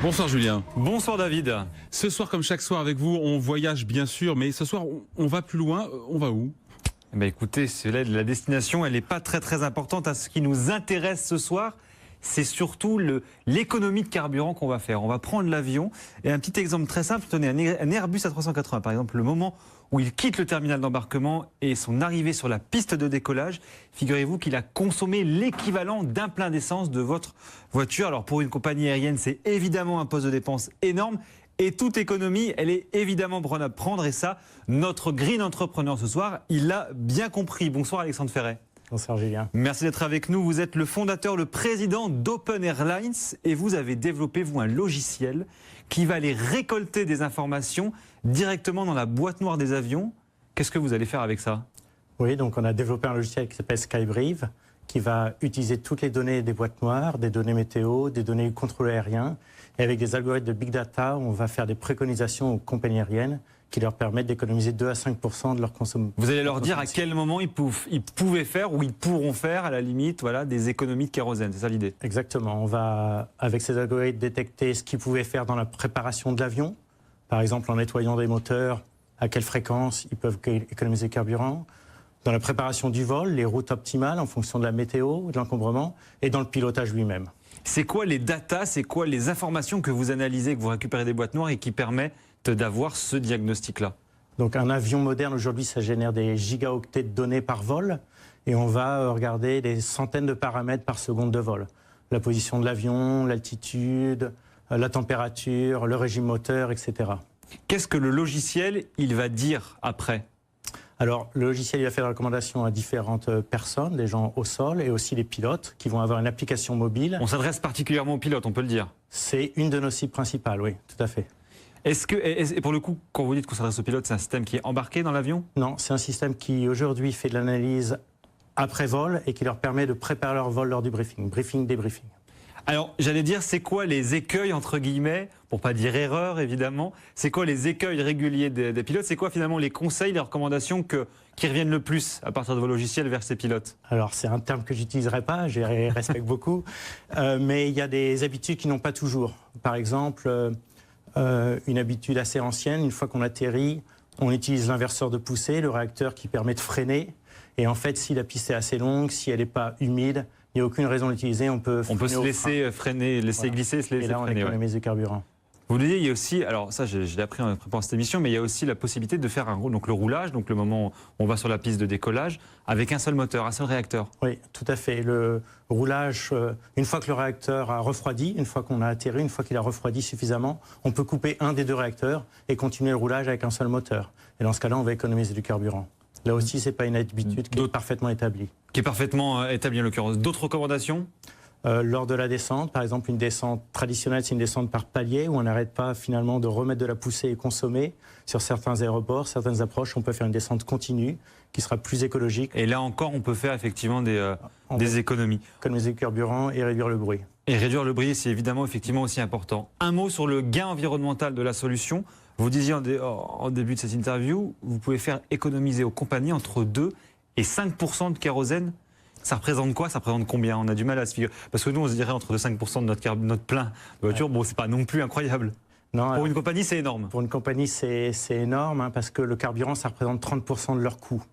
Bonsoir Julien. Bonsoir David. Ce soir, comme chaque soir avec vous, on voyage bien sûr, mais ce soir, on va plus loin. On va où? Écoutez, la destination, elle n'est pas très importante. Ce qui nous intéresse ce soir, c'est surtout l'économie de carburant qu'on va faire. On va prendre l'avion. Et un petit exemple très simple, tenez, un Airbus A380, par exemple, le moment où il quitte le terminal d'embarquement et son arrivée sur la piste de décollage, figurez-vous qu'il a consommé l'équivalent d'un plein d'essence de votre voiture. Alors pour une compagnie aérienne, c'est évidemment un poste de dépense énorme. Et toute économie, elle est évidemment bonne à prendre. Et ça, notre green entrepreneur ce soir, il l'a bien compris. Bonsoir Alexandre Ferret. Bonsoir Julien. Merci d'être avec nous. Vous êtes le fondateur, le président d'Open Airlines et vous avez développé, vous, un logiciel qui va aller récolter des informations directement dans la boîte noire des avions. Qu'est-ce que vous allez faire avec ça? Oui, donc on a développé un logiciel qui s'appelle Skybrief, qui va utiliser toutes les données des boîtes noires, des données météo, des données du contrôle aérien. Et avec des algorithmes de big data, on va faire des préconisations aux compagnies aériennes qui leur permettent d'économiser 2 à 5% de leur consommation. Vous allez leur dire à quel moment ils pouvaient faire ou ils pourront faire, à la limite, voilà, des économies de kérosène. C'est ça l'idée? Exactement. On va, avec ces algorithmes, détecter ce qu'ils pouvaient faire dans la préparation de l'avion. Par exemple, en nettoyant des moteurs, à quelle fréquence ils peuvent économiser carburant. Dans la préparation du vol, les routes optimales en fonction de la météo, de l'encombrement, et dans le pilotage lui-même. C'est quoi les datas, c'est quoi les informations que vous analysez, que vous récupérez des boîtes noires et qui permettent d'avoir ce diagnostic-là? Donc un avion moderne aujourd'hui, ça génère des gigaoctets de données par vol, et on va regarder des centaines de paramètres par seconde de vol. La position de l'avion, l'altitude, la température, le régime moteur, etc. Qu'est-ce que le logiciel, il va dire après? Alors, le logiciel, il a fait des recommandations à différentes personnes, des gens au sol et aussi les pilotes qui vont avoir une application mobile. On s'adresse particulièrement aux pilotes, on peut le dire. C'est une de nos cibles principales, oui, tout à fait. Et pour le coup, quand vous dites qu'on s'adresse aux pilotes, c'est un système qui est embarqué dans l'avion? Non, c'est un système qui aujourd'hui fait de l'analyse après vol et qui leur permet de préparer leur vol lors du briefing, débriefing. Alors, j'allais dire, c'est quoi les écueils, entre guillemets, pour pas dire erreur, évidemment, c'est quoi les écueils réguliers des pilotes? C'est quoi finalement les conseils, les recommandations qui reviennent le plus à partir de vos logiciels vers ces pilotes? Alors, c'est un terme que j'utiliserai pas, je les respecte beaucoup, mais il y a des habitudes qui n'ont pas toujours. Par exemple, une habitude assez ancienne, une fois qu'on atterrit, on utilise l'inverseur de poussée, le réacteur qui permet de freiner. Et en fait, si la piste est assez longue, si elle n'est pas humide, il n'y a aucune raison d'utiliser, on peut se laisser freiner, laisser glisser, se laisser freiner. Et là, on économise du carburant. Vous le disiez, il y a aussi, alors ça je l'ai appris en préparant cette émission, mais il y a aussi la possibilité de faire donc le roulage, donc le moment où on va sur la piste de décollage, avec un seul moteur, un seul réacteur. Oui, tout à fait. Le roulage, une fois que le réacteur a refroidi, une fois qu'on a atterri, une fois qu'il a refroidi suffisamment, on peut couper un des deux réacteurs et continuer le roulage avec un seul moteur. Et dans ce cas-là, on va économiser du carburant. Là aussi, ce n'est pas une habitude qui est parfaitement établie. Qui est parfaitement établie en l'occurrence. D'autres recommandations? Lors de la descente, par exemple, une descente traditionnelle, c'est une descente par palier où on n'arrête pas finalement de remettre de la poussée et consommer. Sur certains aéroports, certaines approches, on peut faire une descente continue qui sera plus écologique. Et là encore, on peut faire effectivement des économies. Économiser le carburant et réduire le bruit. Et réduire le bruit, c'est évidemment effectivement aussi important. Un mot sur le gain environnemental de la solution. Vous disiez en début de cette interview, vous pouvez faire économiser aux compagnies entre 2 et 5% de kérosène. Ça représente quoi? Ça représente combien? On a du mal à se figurer. Parce que nous, on se dirait entre 2 et 5% de notre plein de voiture. Bon, c'est pas non plus incroyable. Non, pour une compagnie, c'est énorme. Pour une compagnie, c'est énorme parce que le carburant, ça représente 30% de leur coût.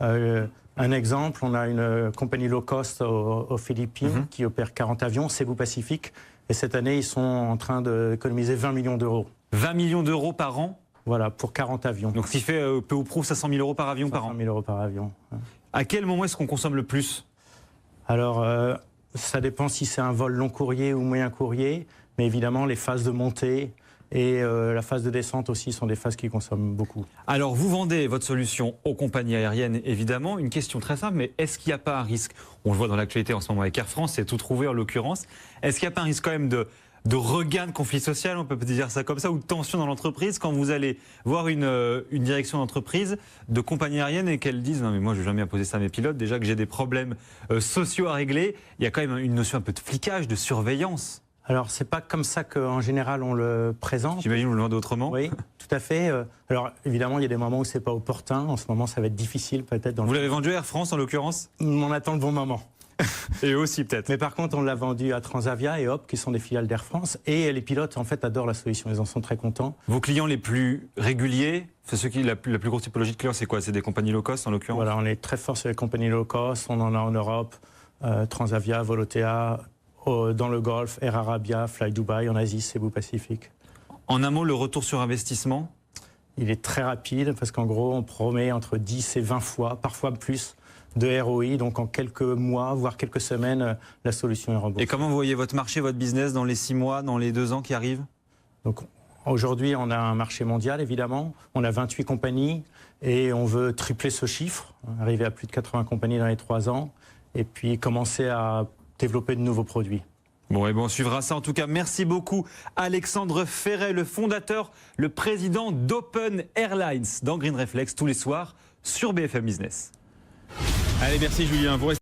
Un exemple, on a une compagnie low cost aux Philippines qui opère 40 avions, Cebu Pacific. Et cette année, ils sont en train d'économiser 20 millions d'euros. 20 millions d'euros par an? Voilà, pour 40 avions. Donc, ce qui fait peu ou prou 500 000 euros par avion par an. 500 000 euros par avion. À quel moment est-ce qu'on consomme le plus? Alors, ça dépend si c'est un vol long courrier ou moyen courrier. Mais évidemment, les phases de montée et la phase de descente aussi sont des phases qui consomment beaucoup. Alors, vous vendez votre solution aux compagnies aériennes, évidemment. Une question très simple, mais est-ce qu'il n'y a pas un risque? On le voit dans l'actualité en ce moment avec Air France, c'est tout trouvé en l'occurrence. Est-ce qu'il n'y a pas un risque quand même de regain de conflit social, on peut dire ça comme ça, ou de tension dans l'entreprise quand vous allez voir une direction d'entreprise de compagnie aérienne et qu'elles disent non mais moi je vais jamais imposer ça à mes pilotes, déjà que j'ai des problèmes sociaux à régler, il y a quand même une notion un peu de flicage, de surveillance. Alors c'est pas comme ça qu'en général on le présente. J'imagine vous le vendez autrement. Oui, tout à fait. Alors évidemment il y a des moments où c'est pas opportun, en ce moment ça va être difficile peut-être. Vous l'avez vendu à Air France en l'occurrence? On attend le bon moment. Et eux aussi peut-être. Mais par contre, on l'a vendu à Transavia et Hop, qui sont des filiales d'Air France. Et les pilotes, en fait, adorent la solution. Ils en sont très contents. Vos clients les plus réguliers, c'est ceux qui la plus grosse typologie de clients, c'est quoi? C'est des compagnies low cost en l'occurrence? Voilà, on est très fort sur les compagnies low cost. On en a en Europe, Transavia, Volotea, dans le Golfe, Air Arabia, Fly Dubai, en Asie, Cebu Pacific. En un mot, le retour sur investissement? Il est très rapide parce qu'en gros, on promet entre 10 et 20 fois, parfois plus, de ROI. Donc en quelques mois, voire quelques semaines, la solution est remboursée. Et comment vous voyez votre marché, votre business dans les 6 mois, dans les 2 ans qui arrivent? Donc aujourd'hui, on a un marché mondial, évidemment. On a 28 compagnies et on veut tripler ce chiffre, arriver à plus de 80 compagnies dans les 3 ans et puis commencer à développer de nouveaux produits. Bon, et bon, on suivra ça. En tout cas, merci beaucoup Alexandre Ferret, le fondateur, le président d'Open Airlines dans Green Reflex tous les soirs sur BFM Business. Allez, merci Julien. Vous restez